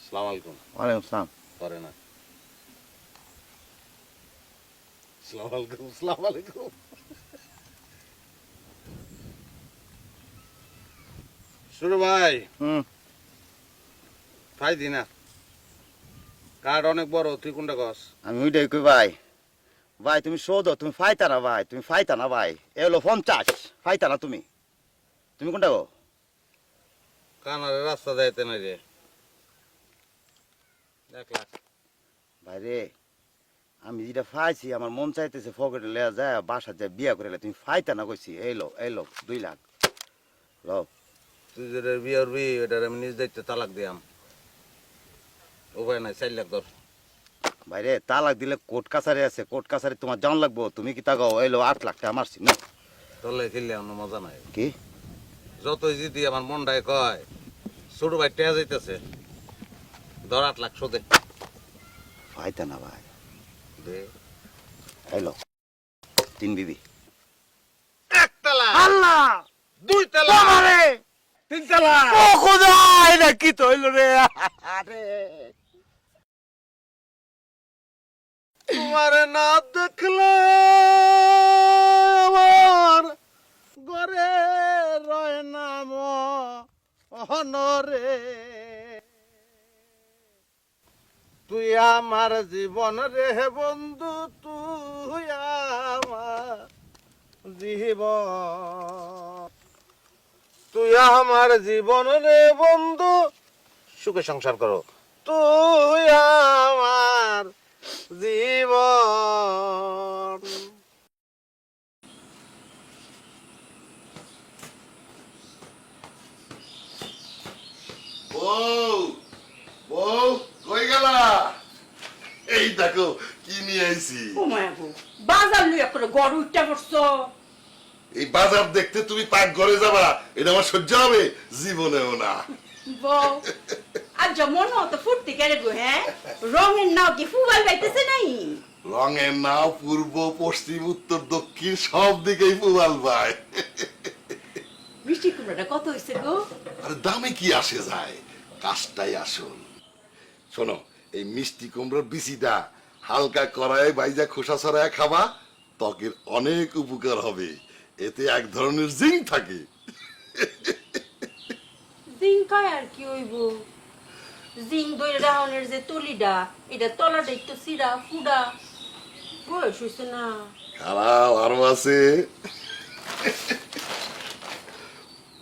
আসসালামু আলাইকুম। ওয়ালাইকুম সালাম। করে না। আসসালামু আলাইকুম, আসসালামু আলাইকুম। শুরু ভাই, হুম। ফাইদি না। কার্ড অনেক বড়, তুই কোনটা কস? আমি ওইটাই কই ভাই। ভাই তুমি শোধো, তুমি ফাইতা না ভাই, তুমি ফাইতা না ভাই। এ হলো 50, ফাইতা না তুমি। তুমি কোনটা গো? কানারে রাস্তা যাইতে নাই রে। 1 লাখ। ভাই রে, আমি যেটা ফাইছি আমার মন চাইতেছে পকেটে লেয়া যায় বাসা যায় বিয়া করে তুমি ফাইতা না কইছি। এই লো 2 লাখ। লও। তুই যেটা বিয়ে করবি ওটার আমি নিজ দায়িত্বে তালাক দিয়াম। উপায় নাই, 4 লাখ ধর। ভাই রে, তালাক দিলে কোর্ট কাছারি আছে, কোর্ট কাছারি তোমার জান লাগবো। তুমি কি তাকাও? এলো 8 লাখ টাকা মারছি না। তোলে খেললে আমার মজা নাই। কি? যতই জিতি আমার মনটাই কয় ছোট ভাই টেয়া যাইতেছে, ধর 8 লাখ শোধে ফাইতা না ভাই। দে। এলো 3 বিবি। 1 তালা, আল্লাহ 2 তালা, আমারে 3 তালা। ও খোদা, এটা কি তো হইলো রে? আরে তোমার না দেখলে আমার ঘরে রয় নাম অনরে। তুই আমার জীবন রে বন্ধু, তুই আমার জীবন, তুই আমার জীবন রে বন্ধু। সুখে সংসার করো। তুই আমার জীবন। বউ, বউ, কই গেলা? এই দেখো কি নিয়ে আইছি। ও মায়া গো, বাজার লইয়া করে গড় উঠতে পড়ছো। এই বাজার দেখতে তুমি পাক ঘরে যাবা, এটা আমার সহ্য হবে? জীবনেও না। বউ, আজ যেমন তো ফুটতে গেলে গো, হ্যাঁ রঙের নাও কি ফুয়াল বাইতেছে নাই? রঙের নাও পূর্ব পশ্চিম উত্তর দক্ষিণ সব দিকেই পুবাল ভাই। বৃষ্টি কুমড়াটা কত হয়েছে গো? আর দামে কি আসে যায়, কাজটাই আসল। শোনো, এই মিষ্টি কুমড়োর বিচিটা হালকা কড়াইয়ে বাইজা খোসা ছড়ায় খাবা, ত্বকের অনেক উপকার হবে। এতে এক ধরনের জিঙ্ক থাকে। জিঙ্কায় আর কি হইব? জিং দইরা রাহনের যে তলিডা, এটা তলাটা একটু সিরা ফুডা বয়স হইছে না। খারাপ আরো আছে।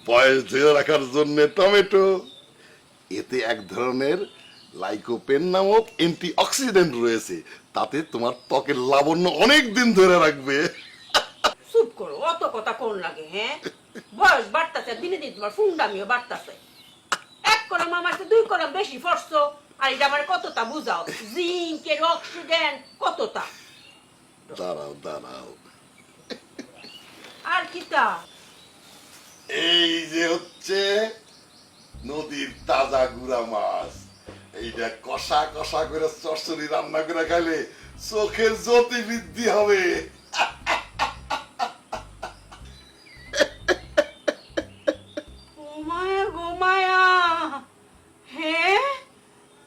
বয়স ধরে রাখার জন্য টমেটো, এতে এক ধরনের লাইকোপেন নামক অ্যান্টি অক্সিডেন্ট রয়েছে, তাতে তোমার ত্বকের লাবণ্য অনেক দিন ধরে রাখবে। চুপ করো, অত কথা কোন লাগে? হ্যাঁ বয়স বাড়তাছে, দিনে দিন তোমার ফুন্ডামিও বাড়তাছে। 1 কলম আমার 2 কলম বেশি ফরছো, আর এটা আমার কতটা বুঝাও? জিঙ্কের অক্সিডেন্ট কতটা? দাঁড়াও দাঁড়াও, আর কিতা? এই যে হচ্ছে নদীর তাজা গুড়া মাছ, এইটা কষা কষা করে চচ্চড়ি রান্না করে খাইলে চোখের জ্যোতি বৃদ্ধি হবে। ঘুমায়া ঘুমায়া, হ্যাঁ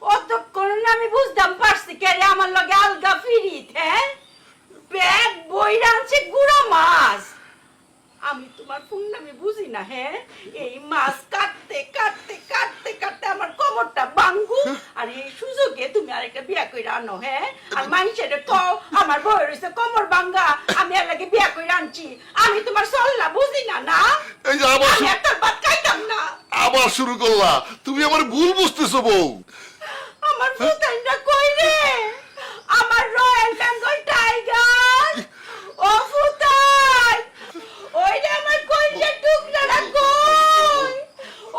অতক্ষণ আমি বুঝতাম পারছি কে রে আমার লগে আলগা ফিরিত, হ্যাঁ ব্যাগ বই রাঁধছে গুড়া মাছ। আমি তোমার ফুন্ডামি বুঝি না, হ্যাঁ এই মাছ কাটতে কাটতে কাটতে কাটতে আমার কোমরটা ভাঙ্গু, আর এই সুযোগে তুমি আরেকটা বিয়া কইরা আনো, হ্যাঁ আর মানুষের কও আমার বউ রইছে কোমর ভাঙ্গা, আমি আর লাগে বিয়া কইরা আনছি। আমি তোমার সল্লা বুঝি না, না এই যে আবার আমি একটা ভাত খাইতাম না। আবার শুরু করলা, তুমি আমার ভুল বুঝতেছো বউ। আমার ফুটাইটা কই রে? আমার রয়্যাল বেঙ্গল টাইগার, ও ফুটাই, ওইটা আমার কইছে টুকরাটা কই?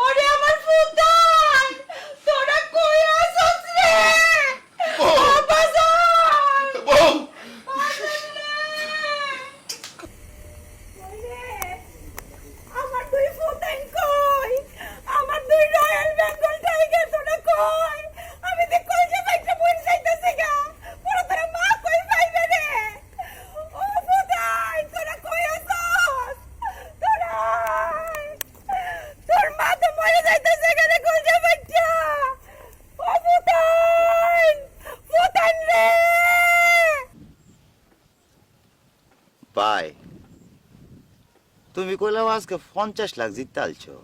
ওরে আমার ফুটাই, তোরা কই আছস রে? ও বাজার, বউ, আমার 2 ফুটাইন কই? আমার 2 রয়্যাল বেঙ্গল টাইগার তোরা কই? আমি তো কইছে বাইতে বলছি তুমি কইলাম আজকে 50 লাখ জিততে আলছো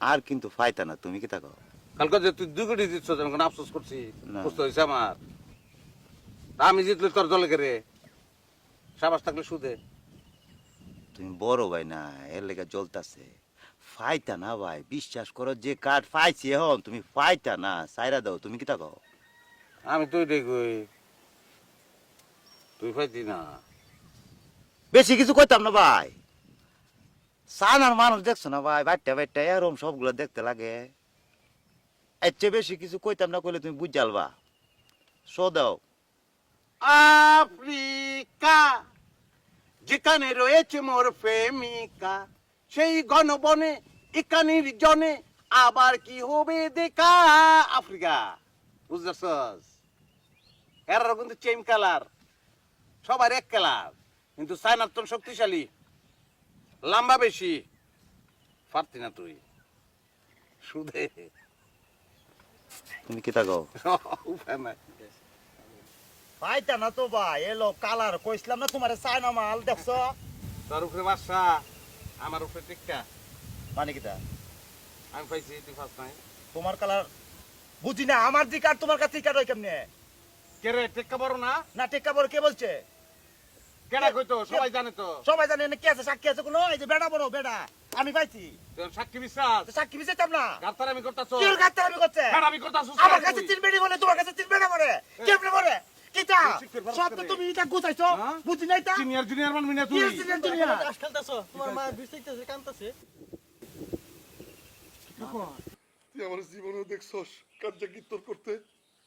আর কিন্তু ফাইতা না তুমি কি তা কও কালকে যে তুই 2 কোটি জিতছ আমি কোনো আফসোস করছি না। কষ্ট হয়েছে আমার তা আমি জিতলে তোর দলে করে সাবাস থাকলে সুদে তুমি বড় ভাই না এর লেগে জ্বলতাছে ফাইতা না ভাই বিশ্বাস করো যে কার্ড পাইছি এখন তুমি ফাইতা না সাইরা দাও তুমি কি তা কও আমি তুই দেখই তুই ফাইতি না বেশি কিছু কইতাম না ভাই সানার মানুষ দেখছো না ভাই বাট্টা বাট্টা এরম সবগুলো দেখতে লাগে এর চেয়ে বেশি কিছু কইতাম না কইলে তুমি বুঝ জ্বালবা শো দাও আফ্রিকা যেখানে রয়েছে মোর প্রেমিকা সেই ঘনবনে একানির জনে আবার কি হবে দেখা আফ্রিকা বুঝতেছস এর কিন্তু চেম কালার সবার এক কালার কিন্তু চায়নার তো শক্তিশালী লম্বা বেশি পারতি না তুই সুদে তুমি কি তা কও উপায় নাই ফাইতা না তো ভাই এলো কালার কইছিলাম না তোমারে চায়না মাল দেখছো তোর উপরে বাসা আমার উপরে টিক্কা মানে কিটা আমি পাইছি তুই ফার্স্ট নাই তোমার কালার বুঝি না আমার দিক আর তোমার কাছে কাট হয় কেমনে কে রে টিক্কা বড় না না টেক্কা বড় কে বলছে কেডা কইতো সবাই জানে তো সবাই জানে না কে আছে সাক্ষী আছে কোনো এই যে বেড়া বড় বেড়া আমি পাইছি তোর সাক্ষী বিশ্বাস তো সাক্ষী বিচেতাম না গাতার আমি করতাছ কি গাতে আমি করছে আমি করতাছ আমার কাছে তিন বেড়ি বলে তোমার কাছে তিন বেড়া বলে কেমনে বলে কিটা শিক্ষার বারো সব তো করে। তুমি এটা গুছাইছো হ্যাঁ? বুঝি নাই তা সিনিয়র জুনিয়র মানবি না তুই কি সিজন দুনিয়া তুই আমার জীবনেও দেখছস কার্যা কীর্তন করতে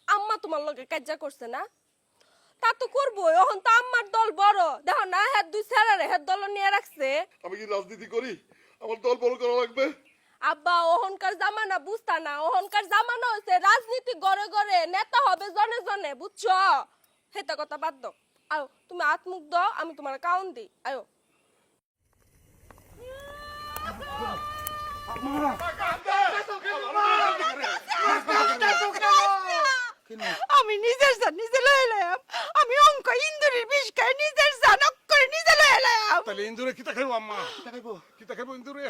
আম্মা তোমার লগে কাজ্জা করছে না তা তো করবো এখন তো আম্মার দল বড় দেখো না হেড দুই স্যারারে হেড দল নিয়ে রাখছে আমি কি রাজনীতি করি আমার দল বড় করা লাগবে আব্বা ওহনকার জামানা বুঝতা না ওহনকার জামানা হচ্ছে রাজনীতি গড়ে গড়ে নেতা হবে জনে জনে বুঝছো হেতা কথা বাদ দাও আয়ো তুমি হাত মুখ দাও আমি তোমার কাউন দিই আয়ো আমি নিজের জান নিজে লইলাম আমি অঙ্ক ইন্দুরের বিষ খাই নিজের জান করে নিজে লইলাম তাহলে ইন্দুরে কিতা খাইবো আম্মা কিতা খাইবো ইন্দুরে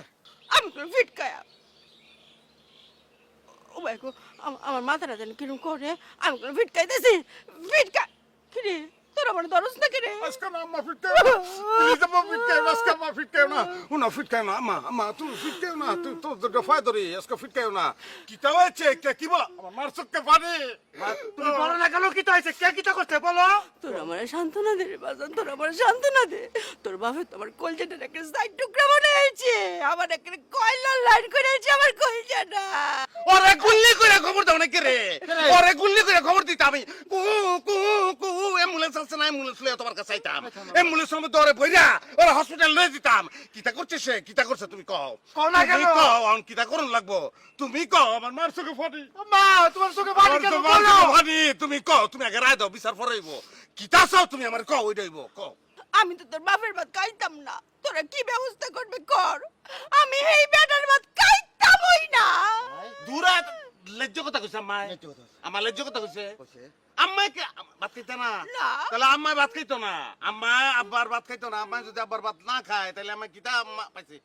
আমি তো ফিট খায়া ও ভাই গো আমার মাথাটা যেন কিরম করে আমি কোনো ফিট খাইতেছি ফিট খা কিরে তোর আমার দরস না কিরে আজকে না আম্মা ফিট খাইবো প্লিজ আম্মা ফিট খাইবো আজকে আম্মা ফিট খাইবো না উনা ফিট খাইবো না আম্মা আম্মা তুই ফিট খাইবো না তুই তোর দফায় ধরি আজকে ফিট খাইবো না কিতা হয়েছে কে কি বল আমার মার চোখকে পানি তুমি বলো না কেন কিটা হইছে কে কিটা করতে বলো তোর আমার সান্ত্বনা দে রে বাজান তোর আমার সান্ত্বনা দে তোর বাপে তোমার কলজাটার একটা সাইড টুকরা বানিয়েছে আমার একটা কয়লা লাইন করেছে আমার কলজাটা ওরে গুল্লি করে খবর দাও না কে রে ওরে গুল্লি করে খবর দিতে আমি কু কু কু অ্যাম্বুলেন্স আছে না অ্যাম্বুলেন্স লয়ে তোমার কাছে আইতাম অ্যাম্বুলেন্স আমি ধরে বইরা ওরে হসপিটাল লয়ে দিতাম কিতা করছে সে কিতা করছে তুমি কও কও না কেন? তুমি কও আমি কিতা করুন লাগবো তুমি কও আমার মার চোখে ফাটি মা তোমার চোখে বাড়ি কেন আমার বলো চোখে ফাটি তুমি কও তুমি আগে রায় দাও বিচার ফরাইব কিতা চাও তুমি আমার কও ওই দেইব কও আমি তো তোর বাপের ভাত খাইতাম না তোরা কি ব্যবস্থা করবে কর আমি এই বেটার ভাত খাইতামই না দূরা লজ্জ কথা কইছে আম্মা আমার লজ্জ কথা কইছে আম্মা কে ভাত খাইতে না না। তাহলে আম্মা ভাত খাইতো না আম্মা আব্বার ভাত খাইতো না আম্মা যদি আব্বার ভাত না খায় তাহলে আমার কিতা আম্মা পাইছি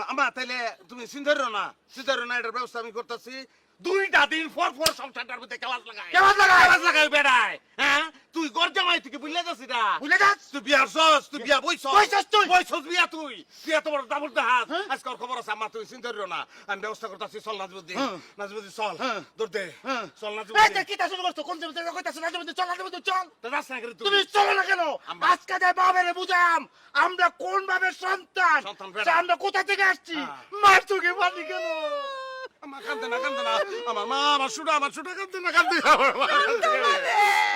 আম্মা তাইলে তুমি চিন্তারো না এটার ব্যবস্থা আমি করতেছি 2টা দিন পর সংসারটার মধ্যে কেলাস লাগাই বেড়ায় হ্যাঁ তুই গর জামাই তুই বুঝলে যাচ্ছি না বুঝলে যাস? তুই বিয়ার সস তুই বিয়া বইছস বইছস তুই? বইছস বিয়া তুই বিয়া তোমার দাবুর দাহাত আজকে ওর খবর আছে আম্মা তুই চিন্তারো না আমি ব্যবস্থা করতেছি চল নাজবুদ্দিন চল দৌড় দে চল এই নাজবুদ্দিন যে কিটা শুরু করছো কোন জমিতে কইতাছ না জমিতে চল না জমিতে চল তো যাস না করে তুমি চলো না কেন আমরা- আজকে যে বাবারে বুঝাম আমরা কোন ভাবে সন্তান সন্তান বেড়া। যে আমরা কোথা থেকে আসছি হ্যাঁ। মার চোখে পানি কেন আমার কান্দে না আমার মা আমার সুডা কান্দে না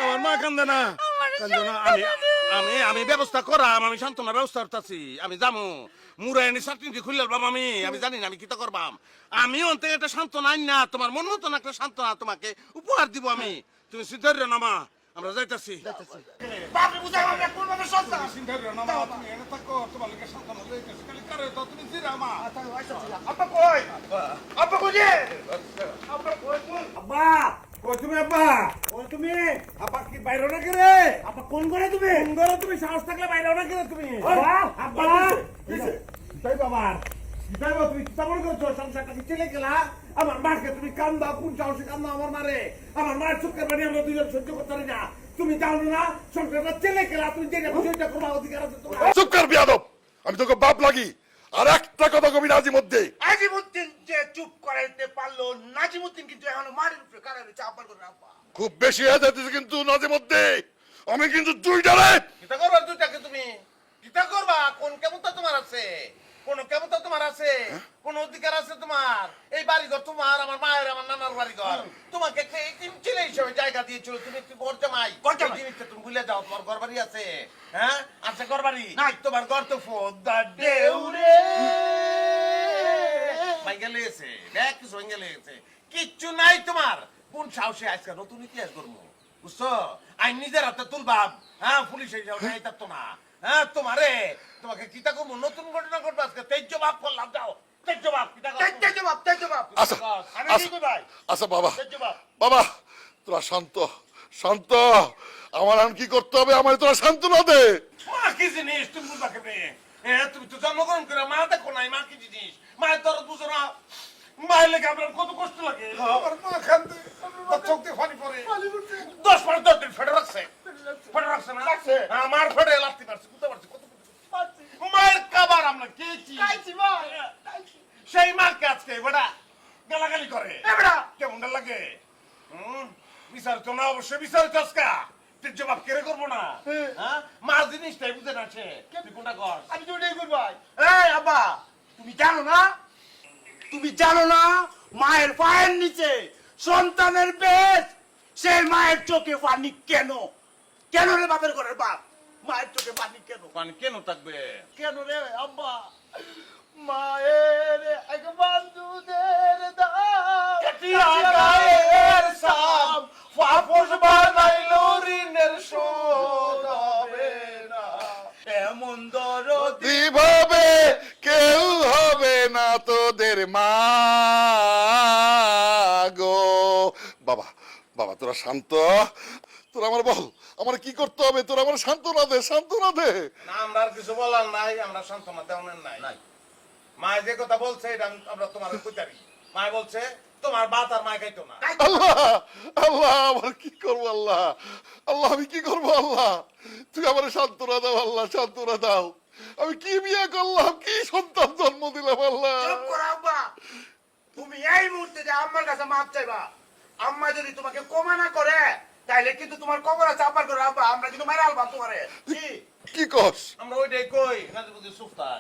আমার মা কান্দে না আমার মা কান্দে না আমি ব্যবস্থা করাম আমি সান্ত্বনা ব্যবস্থা করতেছি আমি যামু মুরায়নি চাকরি খুললে বাবা আমি জানি না আমি কিতা করবাম আমি অন্তে একটা সান্ত্বনা আইন না তোমার মন মতন একটা সান্ত্বনা তোমাকে উপহার দিব আমি তুমি সিদ্ধার্য না মা আমরা যাইতাছি বাবারে বুঝাম আমরা কোন ভাবে সন্তান সিদ্ধার্য না মা তুমি এনে থাকো তোমার লোকের সান্ত্বনা যাইতাছি খালি কারে তো তুমি জিরা মা আব্বা কই আব্বা কই রে আব্বা কই আব্বা কই তুমি আব্বা ওই তুমি আব্বা কি বাইরে না করে আব্বা কোন করে তুমি সাহস থাকলে বাইরে না করে তুমি আব্বা তাই বাবার তাই বাবা তুমি কেমন করছো সংসারটা কি চলে গেলা আমার মাকে তুমি কান্দা কোন সাহসে কান্দা আমার মারে আমার মায়ের চোখের পানি আমরা দুজন সহ্য করতে পারি না তুমি জানো না সংসারটা চলে গেলা তুমি যেটা বিষয়টা করবা অধিকার আছে তোমার চুপ কর বিয়াদব, আমি তোকে বাপ লাগি। আর একটা কথা কবি নাজিমুদ্দিন, আজিমুদ্দিন যে চুপ করাইতে পারলো, নাজিমুদ্দিন কিন্তু এখনো মাটির উপরে কারারে চাপার করে আব্বা। খুব বেশি হয়ে যাচ্ছে কিন্তু নাজিমুদ্দিন, আমি কিন্তু দুইটারে কিতা করবা দুইটাকে তুমি কিতা করবা কোন কেমনটা তোমার আছে কোন কেমনটা তোমার আছে কোন অধিকার আছে তোমার এই বাড়িঘর তোমার আমার মায়ের আমার নানার বাড়িঘর তোমাকে তিন ছেলে হিসেবে জায়গা দিয়েছিল তুমি একটু ঘর জামাই এই জিনিসটা তুমি ভুলে যাও তোমার ঘর বাড়ি আছে হ্যাঁ আছে ঘর বাড়ি নাই তোমার ঘর তো ফোদা দেউরে ভাঙ্গে লেগেছে দেখ কিছু ভাঙ্গে লেগেছে কিচ্ছু নাই তোমার কোন সাহসে আজকে নতুন ইতিহাস করবো বুঝছো আইন নিজের হাতে তুলবাম হ্যাঁ পুলিশ হিসাবে নাই থাকতো না হ্যাঁ তোমাকে কিতা করবো নতুন ঘটনা ঘটবে আজকে তেজ বাপ করলাম যাও তেজ বাপ কিতা তেজ বাপ আচ্ছা আমি কি কই ভাই আচ্ছা বাবা তেজ বাপ বাবা তোরা শান্ত শান্ত, আমার আর কি করতে হবে, আমার তোরা সান্ত্বনা দে। মা কি জিনিস তুমি বুঝবা কেমনে তুমি তো জন্মগ্রহণ করে মা দেখো নাই মা কি জিনিস মায়ের দরদ বুঝো না মায়ের লেগে আপনার কত কষ্ট লাগে আমার মা খান্দে চোখ দিয়ে পানি পড়ে 10 দিন ফেটে রাখছে না হ্যাঁ মার ফেটে লাগতে পারছে কুতে পারছে কত মায়ের কাবার আমরা খেয়েছি সেই মাকে আজকে বেটা গালাগালি করে কেমনটা লাগে বিচার তো না অবশ্যই বিচার কাজকা তুই জবাব কেড়ে করবো না হ্যাঁ মা জিনিসটাই বুঝে না সে তুই কোনটা কর আমি তো ওটাই কই ভাই। এই আব্বা তুমি জানো না মায়ের পায়ের নিচে সন্তানের পেট, সেই মায়ের চোখে পানি কেন কেন রে বাপের ঘরের বাপ মায়ের চোখে পানি কেন পানি কেন থাকবে কেন রে আব্বা মায়ের এক বন্ধুদের দাম গায়ের সাম ফাফুস বানাইলো ঋণের শোধ হবে না এমন দরদ দিভাবে কেউ হবে না তোদের মা গো। বাবা বাবা তোরা শান্ত, তোরা আমার বল আমার কি করতে হবে, তোরা আমার সান্ত্বনা দে সান্ত্বনা দে। না আমরা আর কিছু বলার নাই আমরা সান্ত্বনা দেওয়ার নাই মায় যে কথা বলছে এটা আমরা তোমার কইতারি মায় বলছে তোমার বাত আর মায় খাইতো না আল্লাহ আল্লাহ আমার কি করবো আল্লাহ আল্লাহ আমি কি করবো আল্লাহ, তুই আমার সান্ত্বনা দাও আল্লাহ সান্ত্বনা দাও। আমি কি বিয়ে করলাম, কি সন্তান জন্ম দিলাম আল্লাহ। চুপ করো আব্বা, তুমি এই মুহূর্তে যে আম্মার কাছে মাপ চাইবা, আম্মা যদি তোমাকে ক্ষমা না করে তাইলে কিন্তু তোমার কবর আছে আব্বার করে আব্বা, আমরা কিন্তু মেরে আলবাম তোমারে। কি কস আমরা ওইটাই কই নাজিবুদ্দিন সুফতার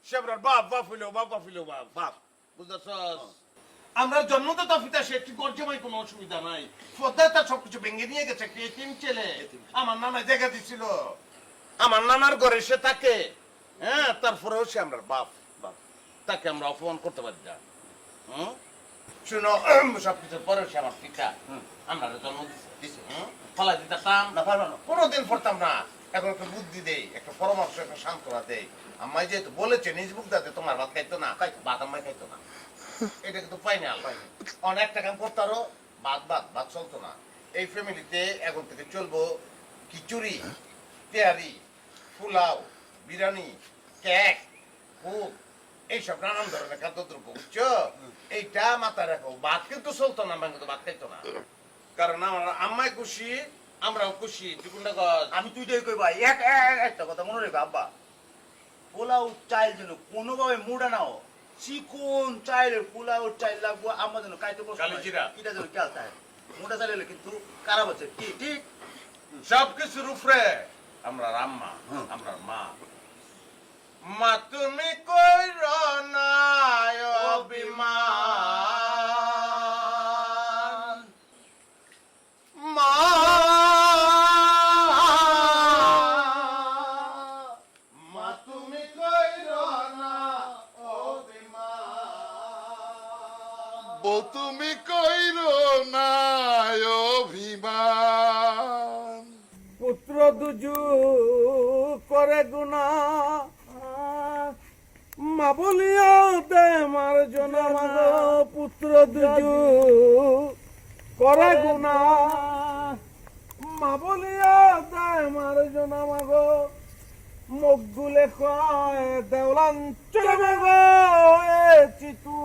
শেবরার বাপ বাপ বুঝতেছস আমরা জন্মদাতা পিতা সে একটি গর্জমাই কোনো অসুবিধা নাই ফদ্দায় তার সবকিছু ভেঙে নিয়ে গেছে একটি এতিম ছেলে আমার নানা জায়গা দিছিল আমার নানার ঘরে সে থাকে হ্যাঁ তারপরেও সে আমরা বাপ তাকে আমরা অপমান করতে পারি না শুনো সবকিছুর পরেও সে আমার পিতা আমরা জন্ম দিছে ফলা দিতাম না কোনোদিন পড়তাম না এখন একটা বুদ্ধি দেই একটা পরামর্শ একটা সান্ত্বনা দেই আম্মাই যেহেতু বলেছে নিজ মুখ দাতে তোমার ভাত খাইতো না ভাত আম্মাই খাইতো না এটা কিন্তু ফাইনাল অনেকটা কাম করতারও ভাত চলতো না এই ফ্যামিলিতে এখন থেকে চলবো খিচুড়ি তেয়ারি পোলাও বিরিয়ানি কেক ফুড এইসব নানান ধরনের খাদ্যদ্রব্য বুঝছো এইটা মাথায় রাখো ভাত কিন্তু চলতো না কিন্তু ভাত খাইতো না কারণ আমার আম্মাই খুশি আমরাও খুশি দুগুন্ডা গজ আমি তুইটাই কই ভাই একটা কথা মনে রেখো আব্বা, পোলাও চাইল যেন কোনোভাবে মুড়া নাও, চিকন চাইলের পোলাও চাইল লাগবো আমার যেন কাইতে বসে কালিজিরা। এটা যেন খেয়াল থাকে, মোটা চাইলে কিন্তু খারাপ হচ্ছে কি ঠিক সবকিছুর উপরে আমরা আম্মা আমরা মা তুমি কইর না অভিমান মা তুমি কইর না অভিমান বউ তুমি কইরো না অভিমান। পুত্র দুজু করে গুনা মা বলিয়া দে মার জনা পুত্র দুজু করে গুনা না মাগো মুখ গুলে কয় দেওলান চলে গো চিতু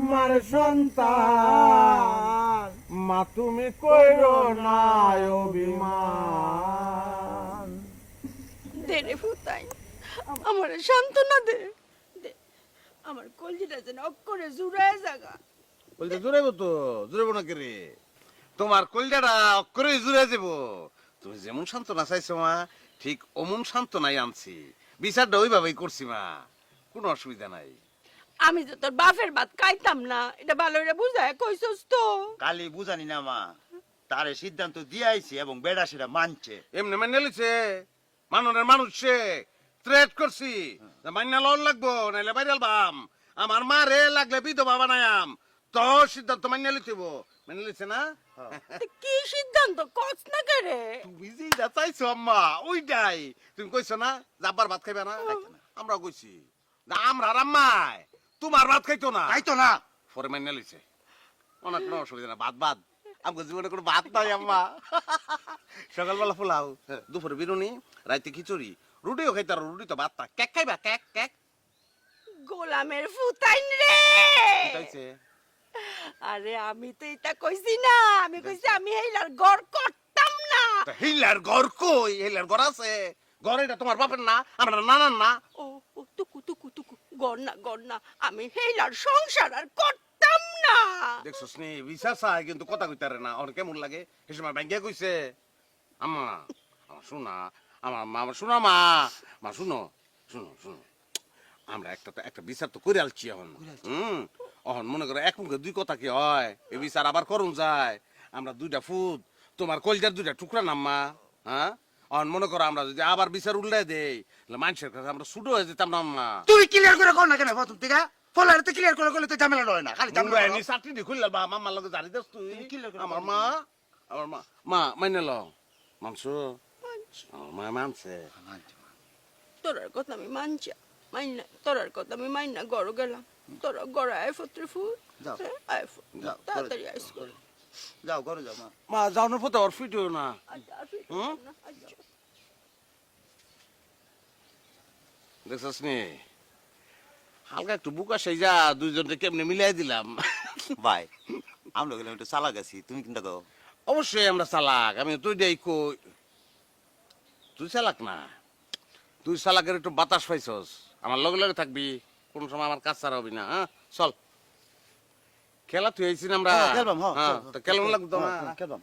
মার সন্তান মা তুমি কইরো না অভিমান। দে রে ফুতাই আমার সান্ত্বনা দে দে আমার কলজিটা যেন অক্ষরে জুড়ায় জাগা। বলতে জুড়াইব তো জুড়াইব না রে তোমার কলজাটা অক্ষরে জুড়ে যাব। তুমি যেমন সান্ত্বনা চাইছো মা ঠিক অমন সান্ত্বনাই আনছি, বিচারটা ওইভাবেই করছি মা, কোনো অসুবিধা নাই। আমি তো তোর বাপের ভাত খাইতাম না, এটা ভালো করে বুঝায় কইছস তো। কালি বুঝানি না মা, তারে সিদ্ধান্ত দিয়ে আইছি এবং বেড়া সেটা মানছে। এমনি মান্য লিছে মাননের মানুষ সে থ্রেট করছি মান্য লন লাগবো নাইলে বাইরাল বাম আমার মা রে লাগলে বিধবা বানায়াম তো সিদ্ধান্ত মান্য লিতেব মেনে লিছে না। তে কি সিদ্ধান্ত কস না করে? তুমি যেটা চাইছো আম্মা ওইটাই তুমি কইছো না যাবার ভাত খাইবে না, আমরা কইছি না আমরা আর আম্মাই তোমার ভাত খাইতো না, তাই তো না। পরে মান্য লিছে অনেক কোনো অসুবিধা না। ভাত ভাত আমাকে জীবনে কোনো ভাত নাই আম্মা। সকালবেলা পোলাও, দুপুরে বিরুনি, রাইতে খিচুড়ি, রুটিও খাইতে আর রুটি তো ভাত না, কেক খাইবা কেক কেক গোলামের ফুতাইন রে। খাইছে। আরে আমি তো এটা কইছি না, আমি কইছি আমি এইলার গড় করতাম না। তা হিলার ঘর কই? হিলার ঘর আছে, ঘর এটা তোমার বাপের না আমার নানার না। ও ও টুকু টুকু টুকু গড় না আমি এইলার সংসার আর করতাম না। দেখছস নি বিচার চাই কিন্তু কথা কইতারে না, ওর কেমন লাগে সে সময় ব্যাংকে কইছে আম্মা আমার শোনা আমার মা আমার শোনা মা মা শুনো শুনো শুনো আমরা একটা বিচার তো করে আলছি এখন। অহন মনে করো এক মুখে দুই কথা কি হয়, এই বিচার আবার করুন যায়। আমরা দুইটা ফুট তোমার কলজার দুইটা টুকরা নাম্মা, হ্যাঁ অহন মনে করো আমরা যদি আবার বিচার উল্লাই দেই মানুষের কাছে আমরা ছুটো হয়ে যেতাম না আম্মা। তুই ক্লিয়ার করে কর না কেন প্রথম থেকে? ফলারে তো ক্লিয়ার করে করলে তো ঝামেলা হয় না, খালি ঝামেলা হয়। চাকরি খুললে বা মামার লগে জানি দেস তুই clear করে আমার মা মা মাইনে ল মানছো আমার মা মানছে। তোরার কথা আমি মানছি মাইনা, তোরার কথা আমি মাইনা গড় গেলাম। তোরা গড় আয় ফত্রে ফুল যাও। আয় ফুল যাও, তাড়াতাড়ি আইস করে। যাও ঘরে যাও মা। মা যাওয়ার পথে ওর ফিট হইও না। হুম? দেখছস নি হালকা একটু বুকা সেই যা দুইজনকে কেমনে মিলাই দিলাম। ভাই আমরা গেলাম একটু চালা গেছি, তুমি কিন্তু কও অবশ্যই আমরা চালাক, আমি তুই দেই কই তুই চালাক না, তুই চালাকের একটু বাতাস পাইছস, আমার লগে লগে থাকবি, কোন সময় আমার কাজ ছাড়া হবি না। হ্যাঁ চল খেলা তুই আইছিস আমরা খেলবাম, হ্যাঁ তো খেলুন লাগতো না। খেলবাম।